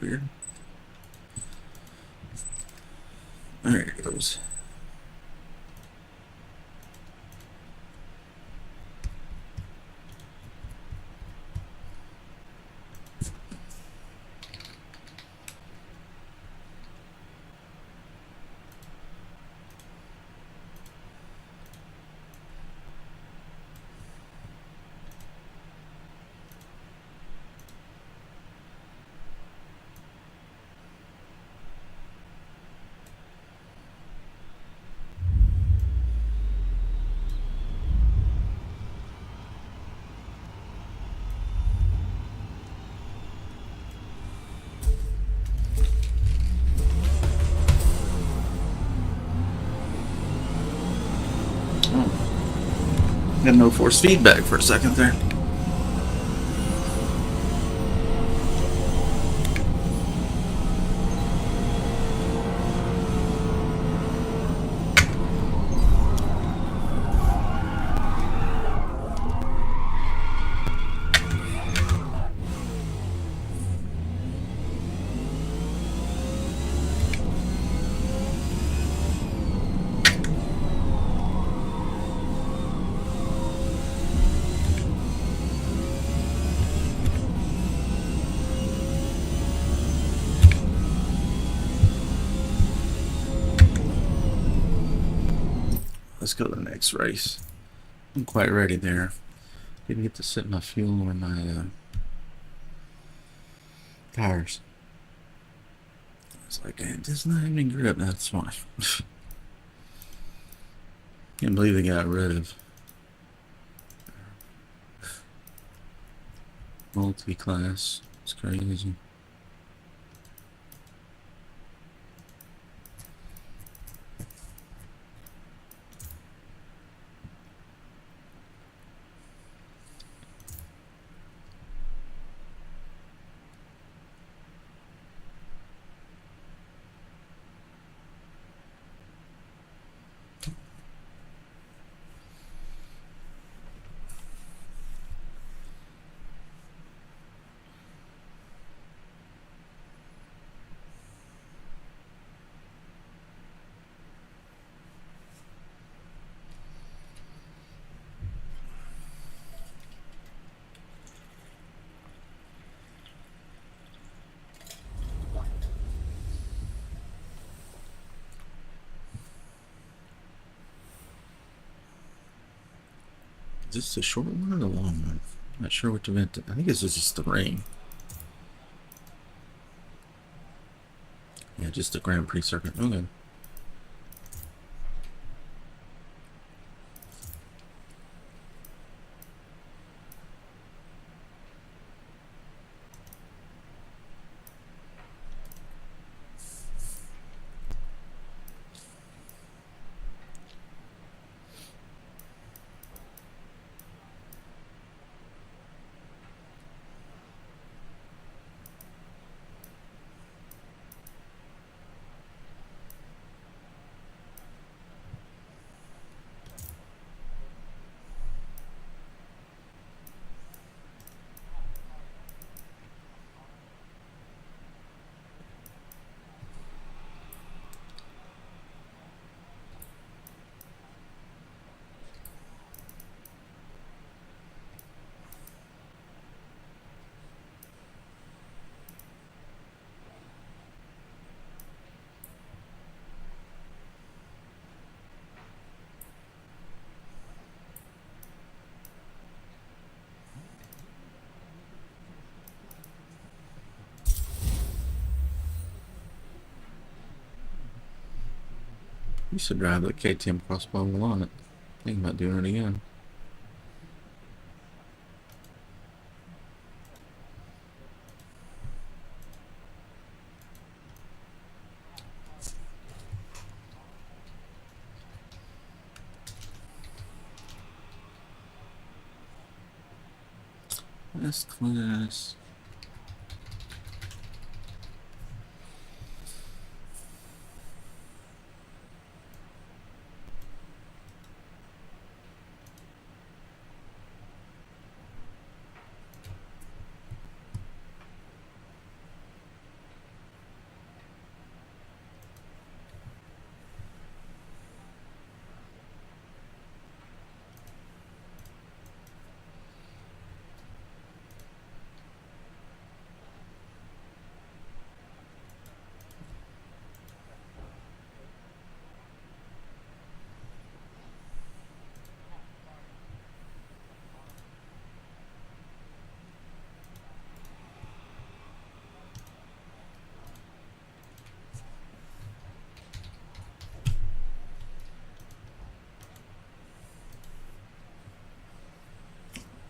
weird. There it goes. Got no force feedback for a second there. Let's go to the next race. I'm quite ready there. Didn't get to sit my fuel or my tires. It's like, damn, this is not even grip. That's fine. Can't believe they got rid of multi-class. It's crazy. Is this a short one or a long one? I'm not sure which event. I think this is just the rain. Yeah, just the Grand Prix circuit. Okay. Used to drive the KTM crossbow a lot. Thinking about doing it again. Let's class.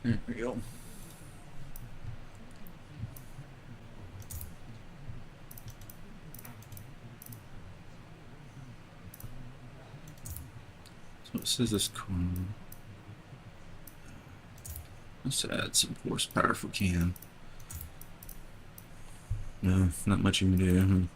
There we go. So it says this car. Let's add some horsepower if we can. No, not much you can do.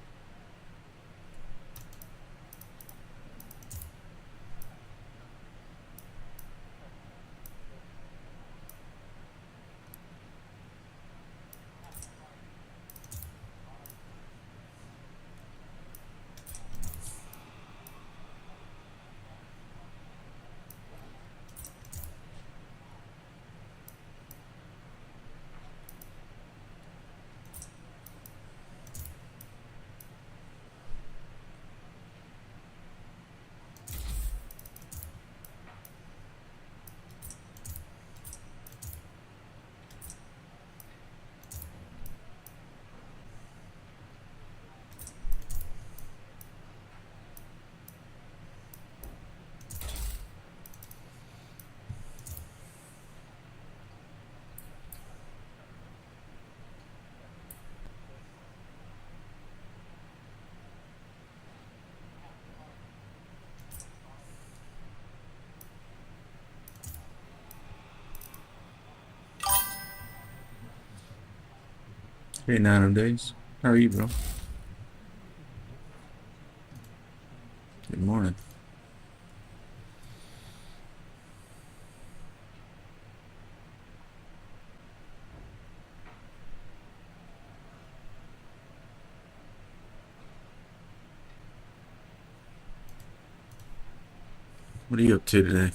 Hey, 9 days. How are you, bro? Good morning. What are you up to today?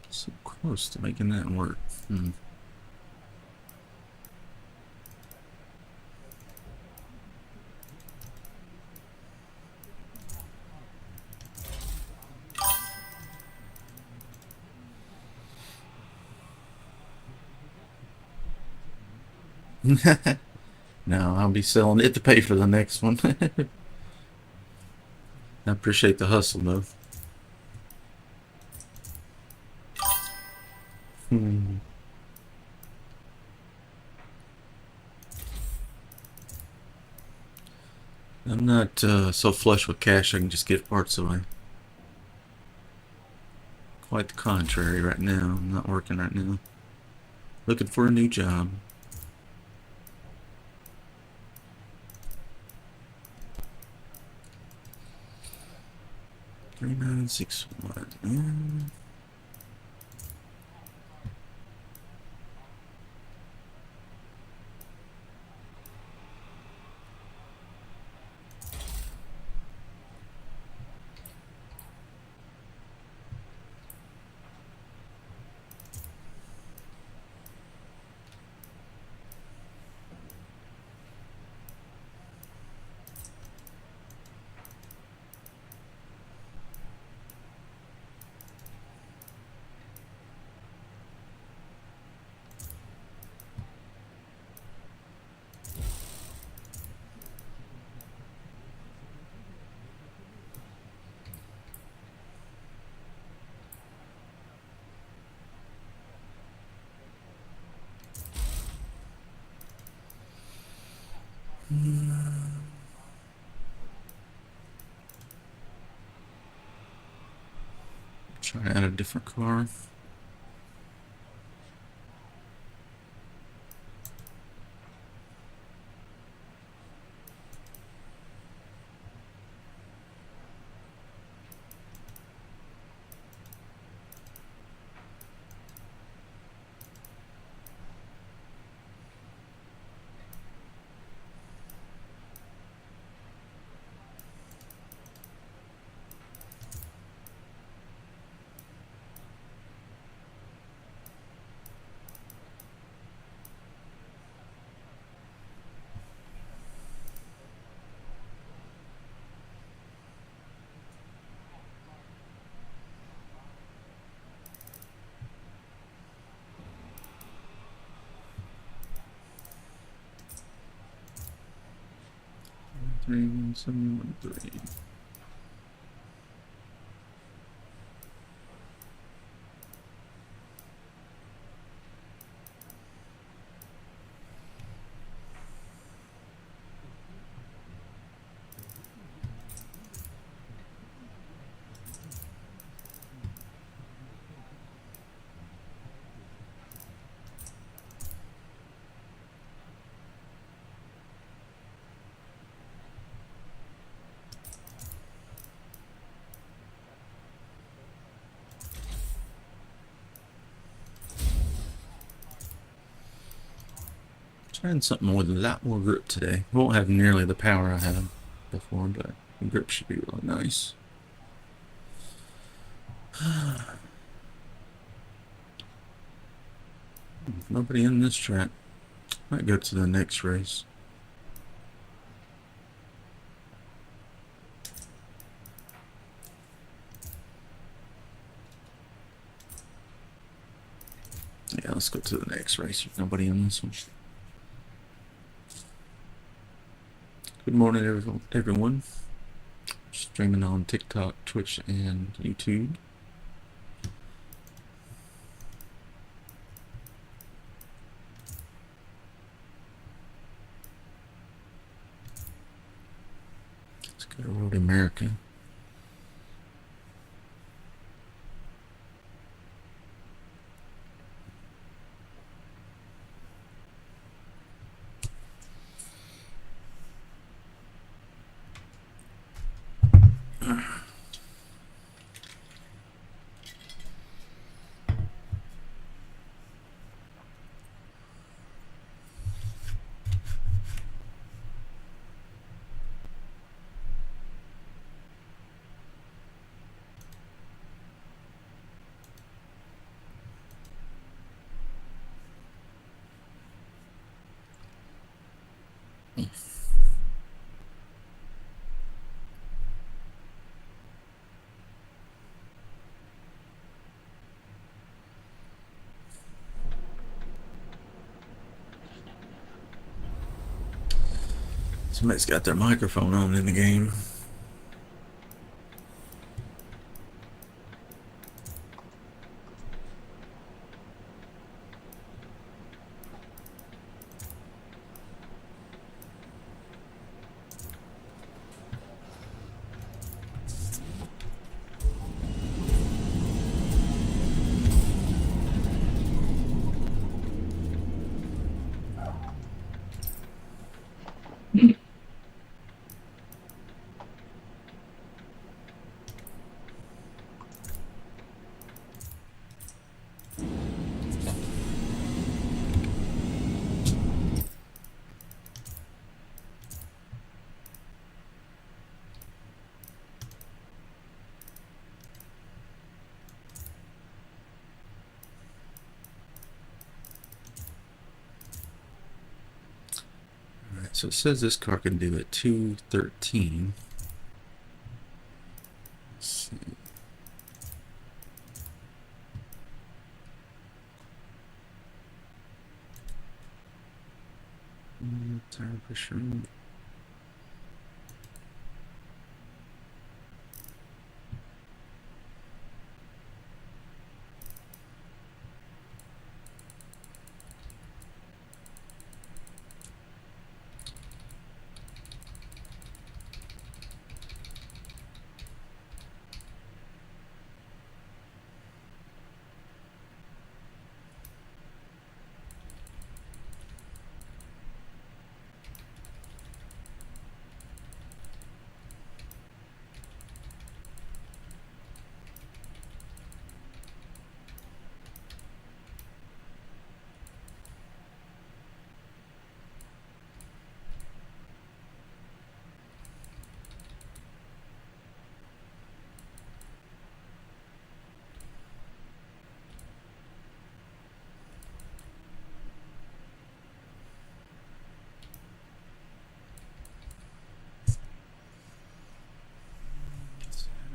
So close to making that work. No, I'll be selling it to pay for the next one. I appreciate the hustle, though. Hmm. I'm not so flush with cash I can just give parts away. Quite the contrary right now. I'm not working right now. Looking for a new job. 3961. Try to add a different car. 31713. Trying something with a lot more grip today. Won't have nearly the power I had before, but the grip should be really nice. Nobody in this track. Might go to the next race. Yeah, let's go to the next race. Nobody in this one. Good morning, everyone. Streaming on TikTok, Twitch, and YouTube. Let's go to Road America. Somebody's got their microphone on in the game. Alright, so it says this car can do it 213. Let's see. Tire pressure.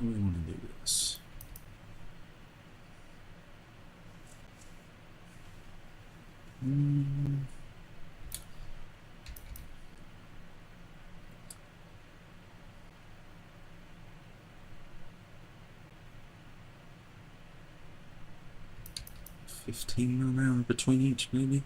How do we want to do this? 15 mile an hour between each, maybe.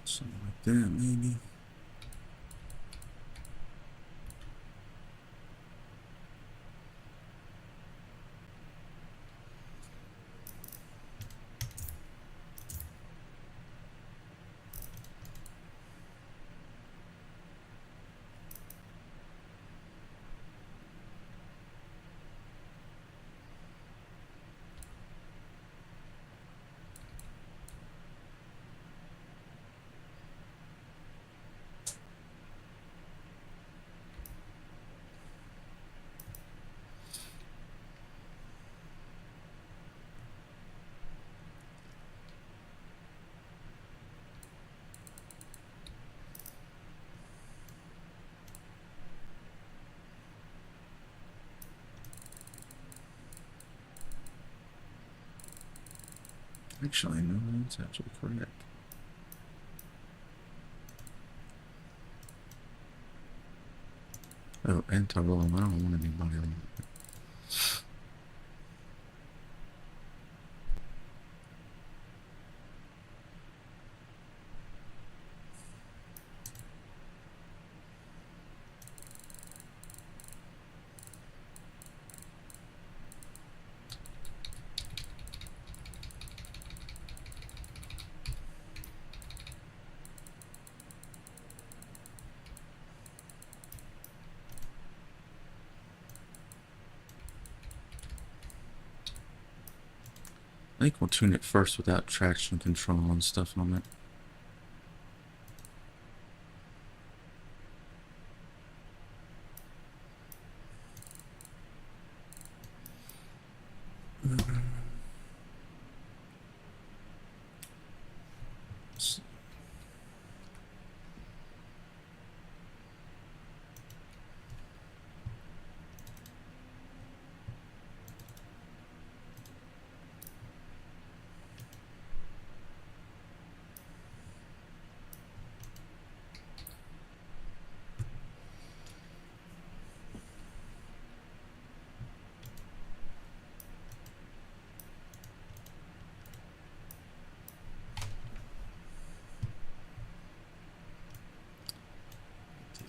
Something like that, maybe. Actually, no, that's actually correct. Oh, anti-roll. I don't want anybody on it. I think we'll tune it first without traction control and stuff on it.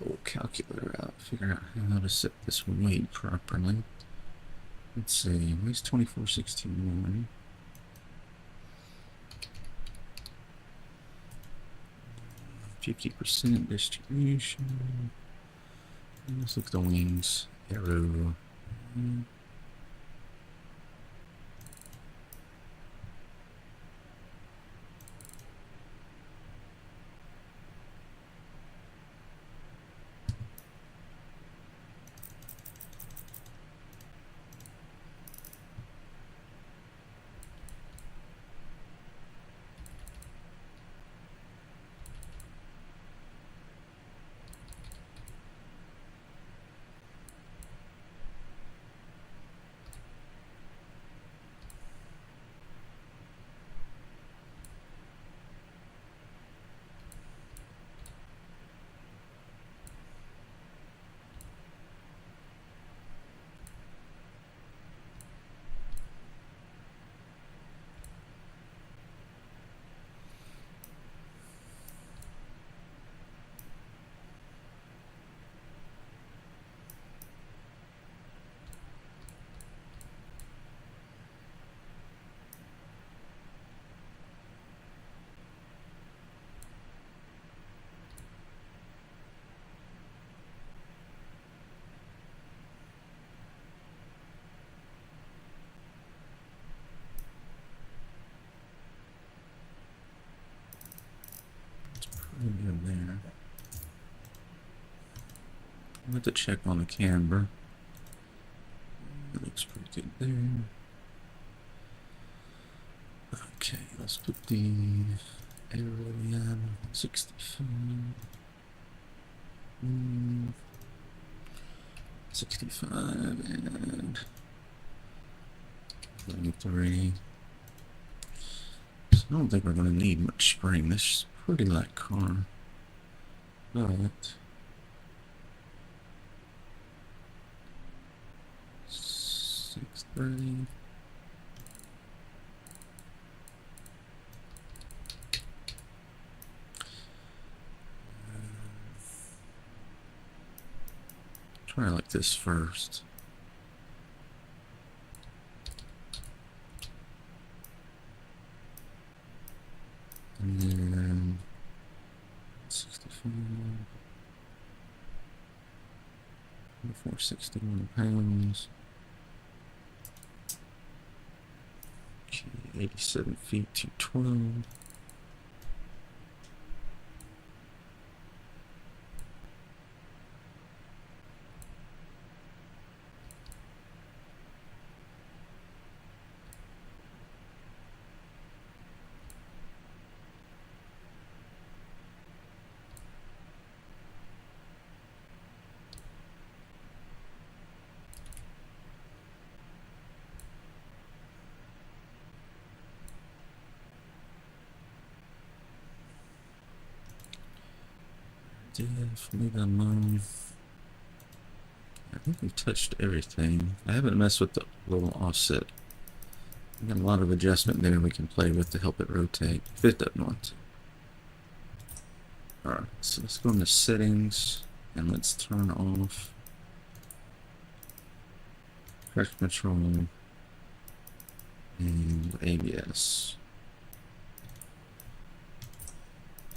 Old calculator out, figure out how to set this weight properly. Let's see, where's 2461? 50% distribution. Let's look at the wings. Arrow. We'll go there. I'll have to check on the camber. It looks pretty good there. Okay, let's put the arrow in 65. 65 and 23. So I don't think we're going to need much spring. This is a pretty light car. But 630. Try like this first. And then 64. 461 pounds. Okay, 87 feet, 212. Definitely the moon. I think we've touched everything. I haven't messed with the little offset. We got a lot of adjustment there we can play with to help it rotate if it doesn't want to. Alright, so let's go into settings and let's turn off traction control and ABS.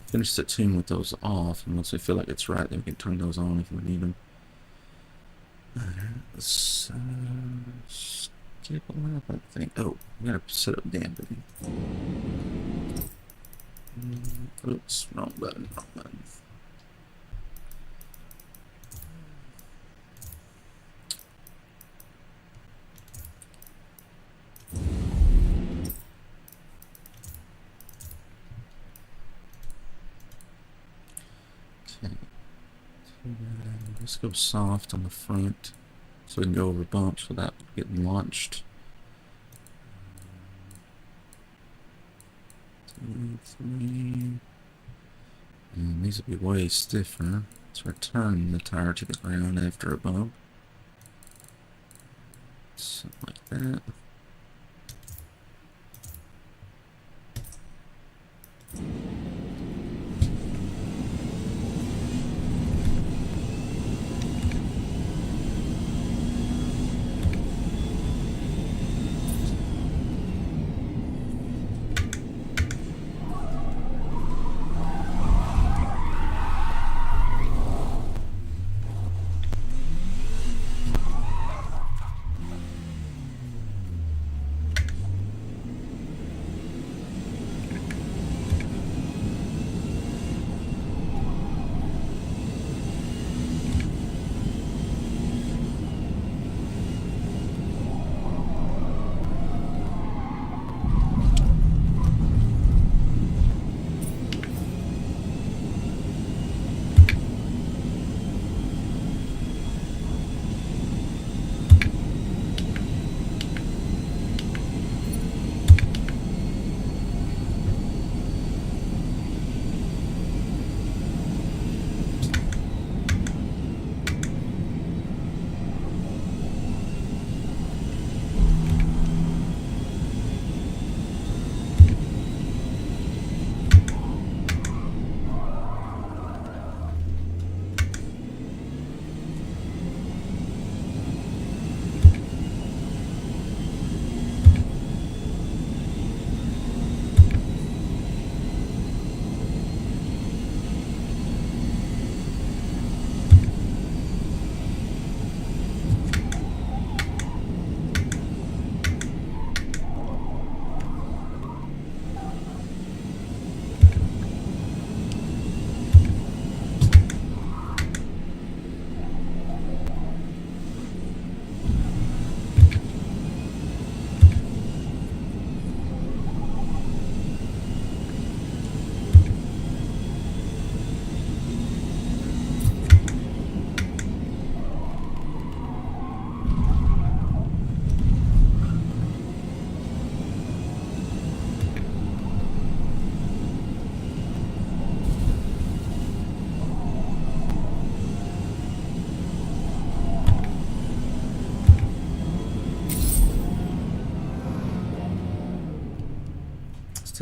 Finish the tune with those off, and once we feel like it's right, then we can turn those on if we need them. Alright, let's skip a lap, I think. Oh, we gotta set up dampening. Oops, wrong button, wrong button. Okay. Let's go soft on the front so we can go over bumps without getting launched. 2, 3. And these will be way stiffer. Let's return the tire to the ground after a bump. Something like that.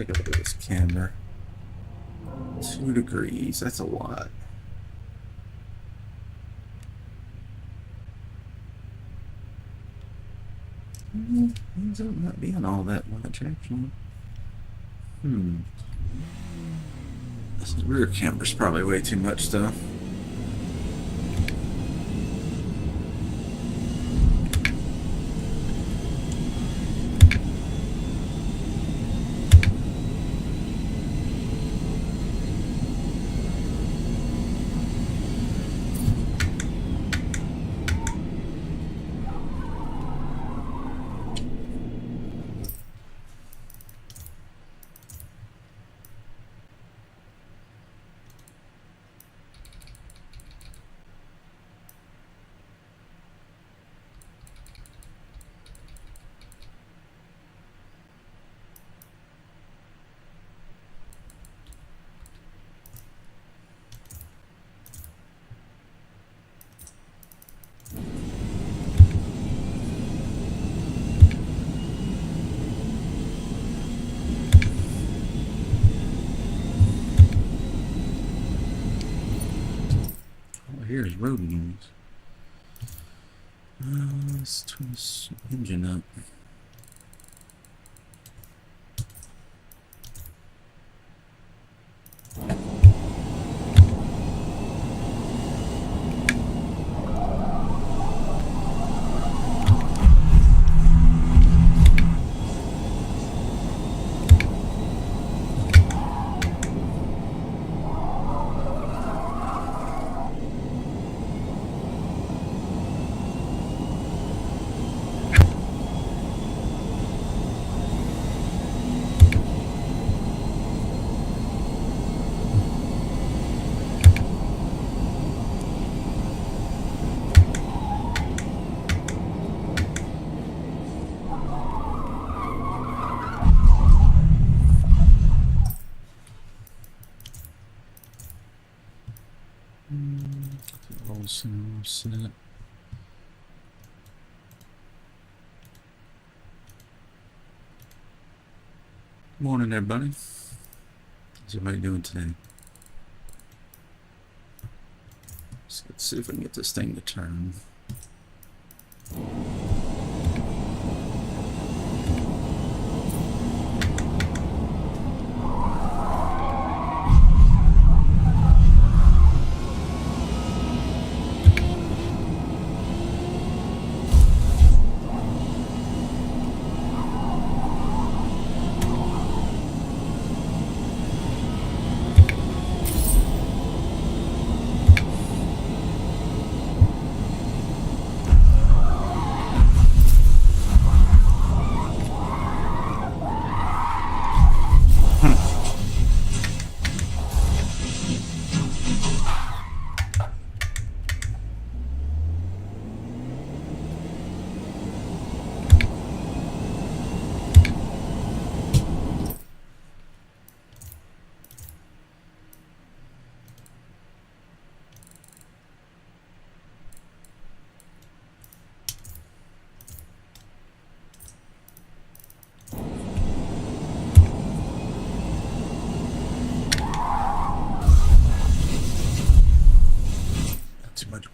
take a look at this camber. 2 degrees, that's a lot. Ends up not being all that much, actually. This rear camber's probably way too much, though. Here's road noise. Let's turn this engine up. Set. Morning, everybody. How's everybody doing today? Let's see if we can get this thing to turn.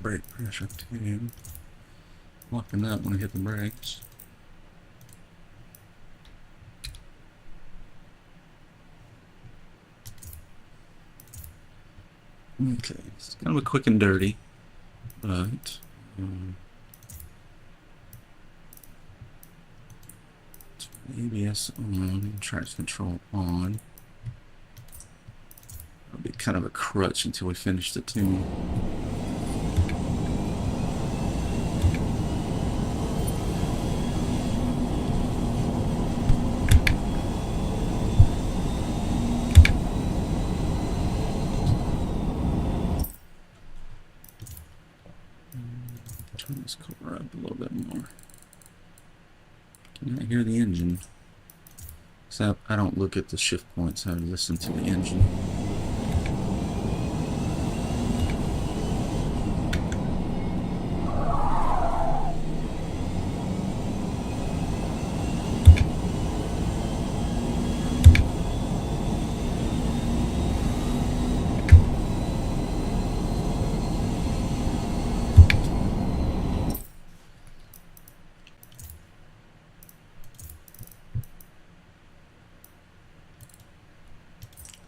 Brake pressure too. Locking up when I hit the brakes. Okay, it's kind of a quick and dirty, but ABS on, traction control on. It'll be kind of a crutch until we finish the tune. Turn this car up a little bit more. Can I hear the engine? So I don't look at the shift points, I listen to the engine.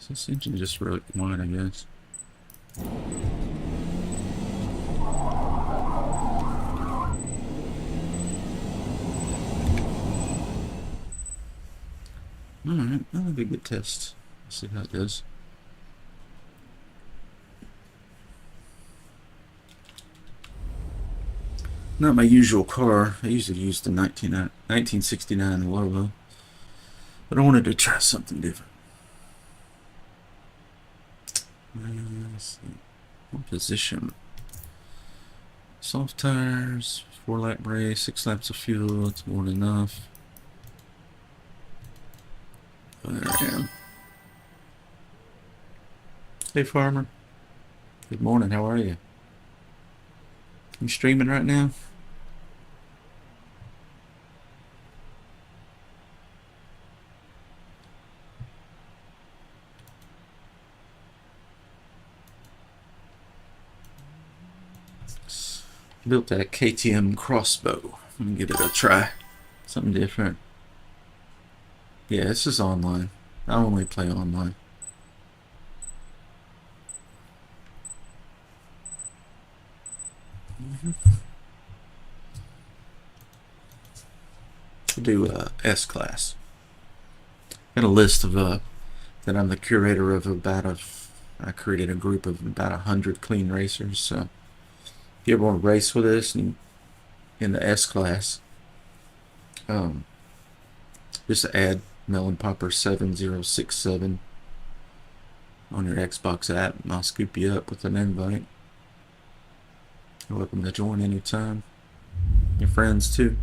This engine just really mine, I guess. Alright, that'll be a good test. Let's see how it goes. Not my usual car. I usually use the 1969 Volvo. But I wanted to try something different. Let's see. What position? Soft tires, 4-lap race, 6 laps of fuel. It's more than enough. There I am. Hey, farmer. Good morning. How are you? You streaming right now? Built that KTM crossbow. Let me give it a try. Something different. Yeah, this is online. I only play online. We'll do S-Class. Got a list of that I'm the curator of I created a group of about 100 clean racers. So if you ever want to race with us in the S-Class, just add Melon Popper 7067 on your Xbox app and I'll scoop you up with an invite. You're welcome to join anytime. Your friends too.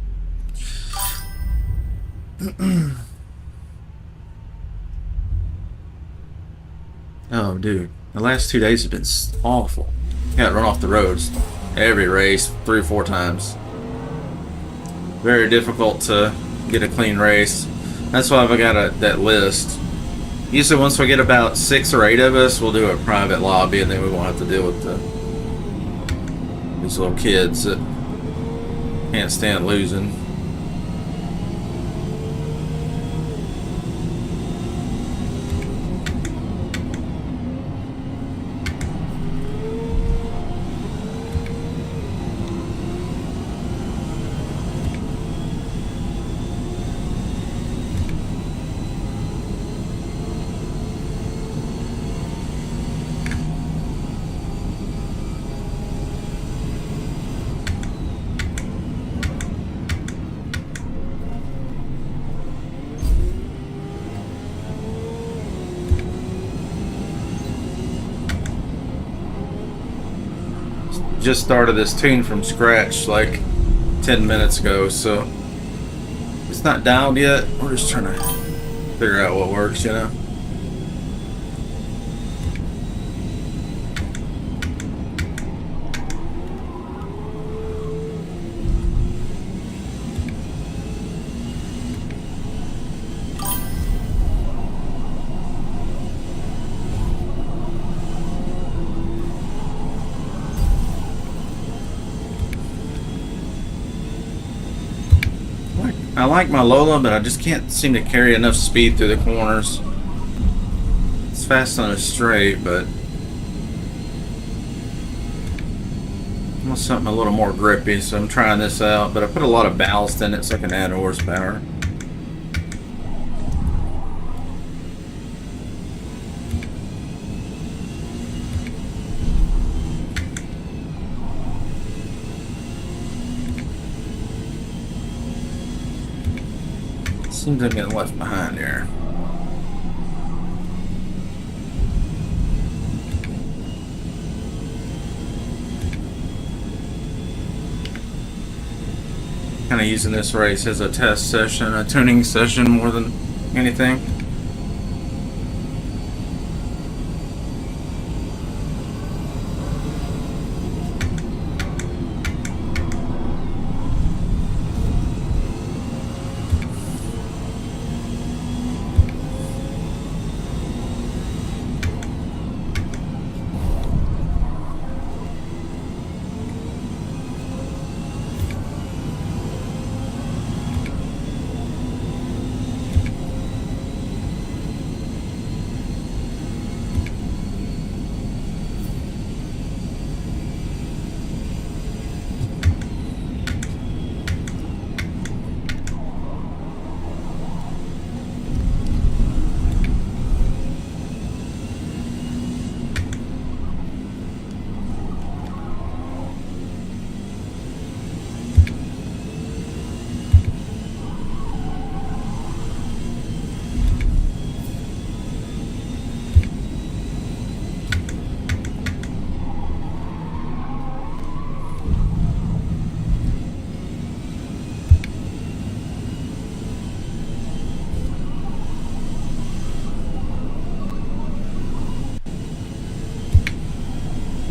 Oh, dude. The last 2 days have been awful. Got run off the roads every race 3 or 4 times. Very difficult to get a clean race. That's why I've got that list. Usually once we get about 6 or 8 of us, we'll do a private lobby and then we won't have to deal with these little kids that can't stand losing. Just started this tune from scratch like 10 minutes ago, so it's not dialed yet. We're just trying to figure out what works, you know. I like my Lola, but I just can't seem to carry enough speed through the corners. It's fast on a straight, but I want something a little more grippy, so I'm trying this out. But I put a lot of ballast in it so I can add horsepower. Seems I'm getting left behind here. Kind of using this race as a test session, a tuning session more than anything.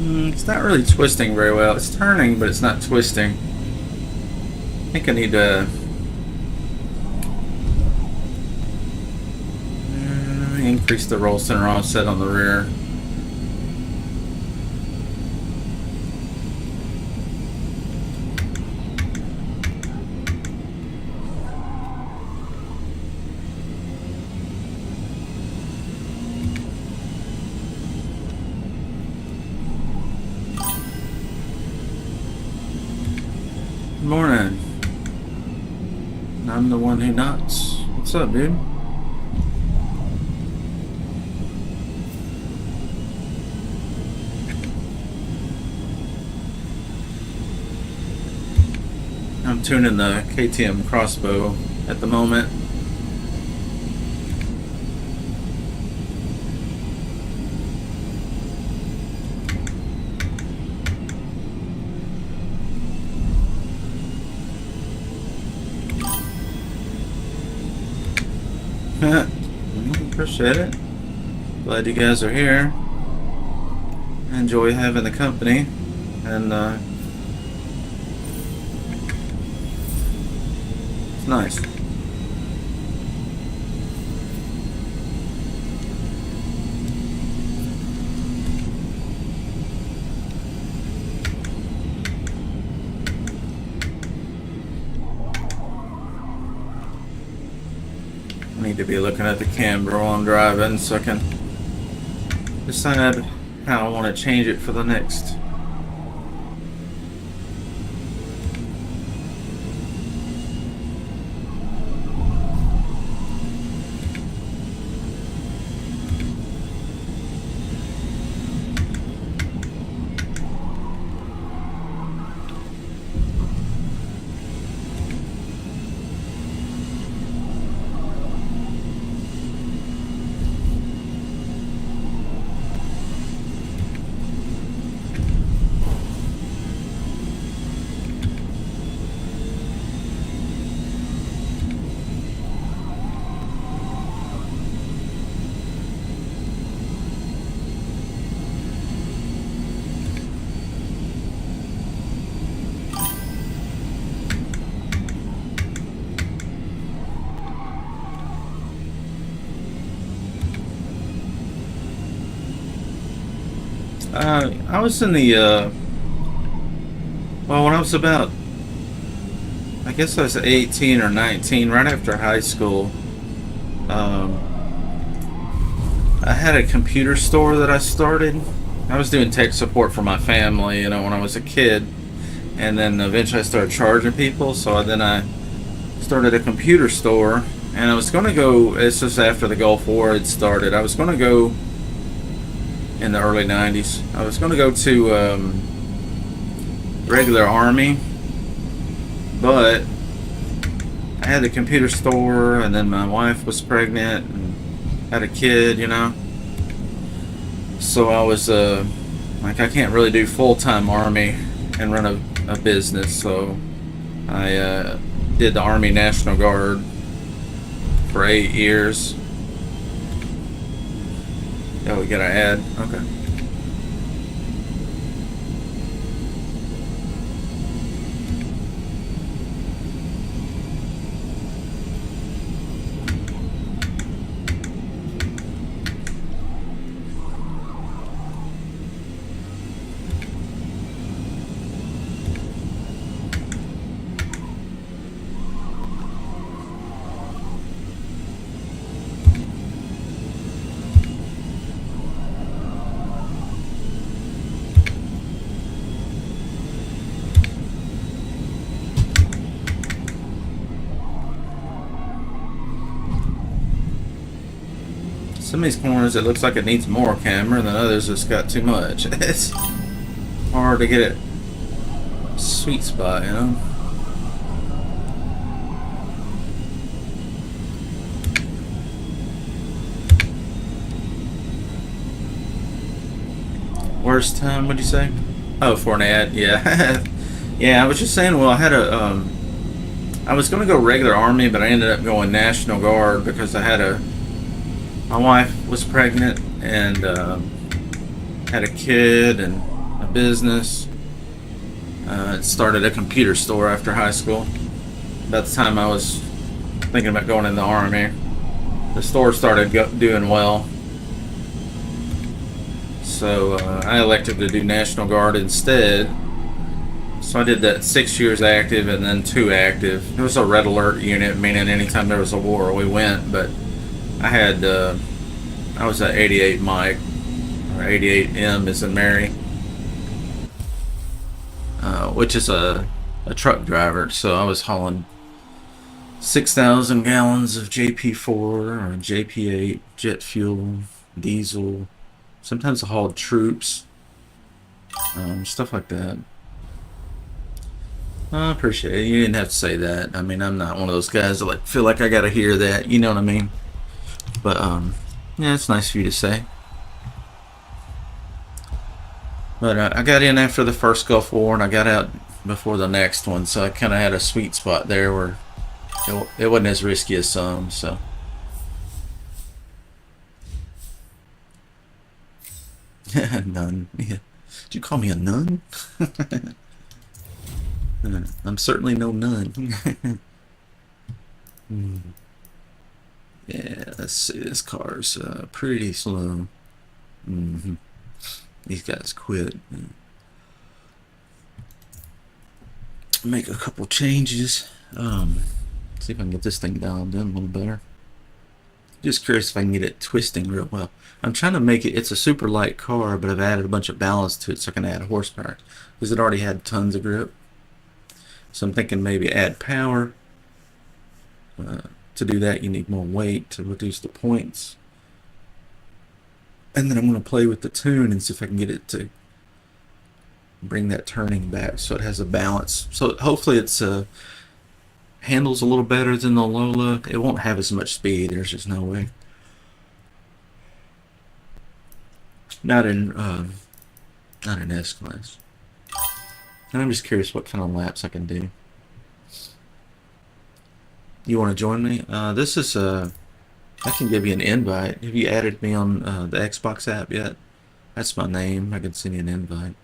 It's not really twisting very well. It's turning, but it's not twisting. I think I need to increase the roll center offset on the rear. Good morning. I'm the one who knocks. What's up, dude? I'm tuning the KTM crossbow at the moment. Appreciate it. Glad you guys are here. Enjoy having the company, and it's nice. I need to be looking at the camera while I'm driving so I can decide how I want to change it for the next. I was in the, well, when I was about, I guess I was 18 or 19, right after high school, I had a computer store that I started. I was doing tech support for my family, you know, when I was a kid, and then eventually I started charging people, so then I started a computer store, and I was going to go, it's just after the Gulf War had started, I was going to go in the early 90s. I was going to go to regular Army, but I had the computer store, and then my wife was pregnant and had a kid, you know. So I was like, I can't really do full-time Army and run a business, so I did the Army National Guard for 8 years. Oh, we got an ad. Okay. Some of these corners, it looks like it needs more camera, and then others it's got too much. It's hard to get it sweet spot, you know. Worst time, what'd you say? Oh, for an ad, yeah. Yeah, I was just saying, well, I had a, I was going to go regular Army, but I ended up going National Guard because I had my wife was pregnant and had a kid, and business. Started a computer store after high school. About the time I was thinking about going in the Army, the store started doing well. So I elected to do National Guard instead. So I did that 6 years active and then 2 active. It was a red alert unit, meaning anytime there was a war, we went. But I was at 88 Mike, or 88M as in Mary, which is a truck driver. So I was hauling 6,000 gallons of JP4 or JP8 jet fuel, diesel. Sometimes I hauled troops, stuff like that. I appreciate it. You didn't have to say that. I mean, I'm not one of those guys that like feel like I gotta hear that. You know what I mean? But yeah, it's nice for you to say. But I got in after the first Gulf War, and I got out before the next one, so I kind of had a sweet spot there where it wasn't as risky as some. So. Nun. Yeah. Did you call me a nun? I'm certainly no nun. Yeah, let's see. This car's pretty slow. These guys quit. Make a couple changes. See if I can get this thing dialed in a little better. Just curious if I can get it twisting real well. I'm trying to make it, it's a super light car, but I've added a bunch of ballast to it so I can add horsepower. Because it already had tons of grip. So I'm thinking maybe add power. To do that, you need more weight to reduce the points. And then I'm going to play with the tune and see if I can get it to bring that turning back so it has a balance. So hopefully it's handles a little better than the Lola. It won't have as much speed. There's just no way. Not in S-Class. And I'm just curious what kind of laps I can do. You want to join me? This is I can give you an invite. Have you added me on the Xbox app yet? That's my name. I can send you an invite.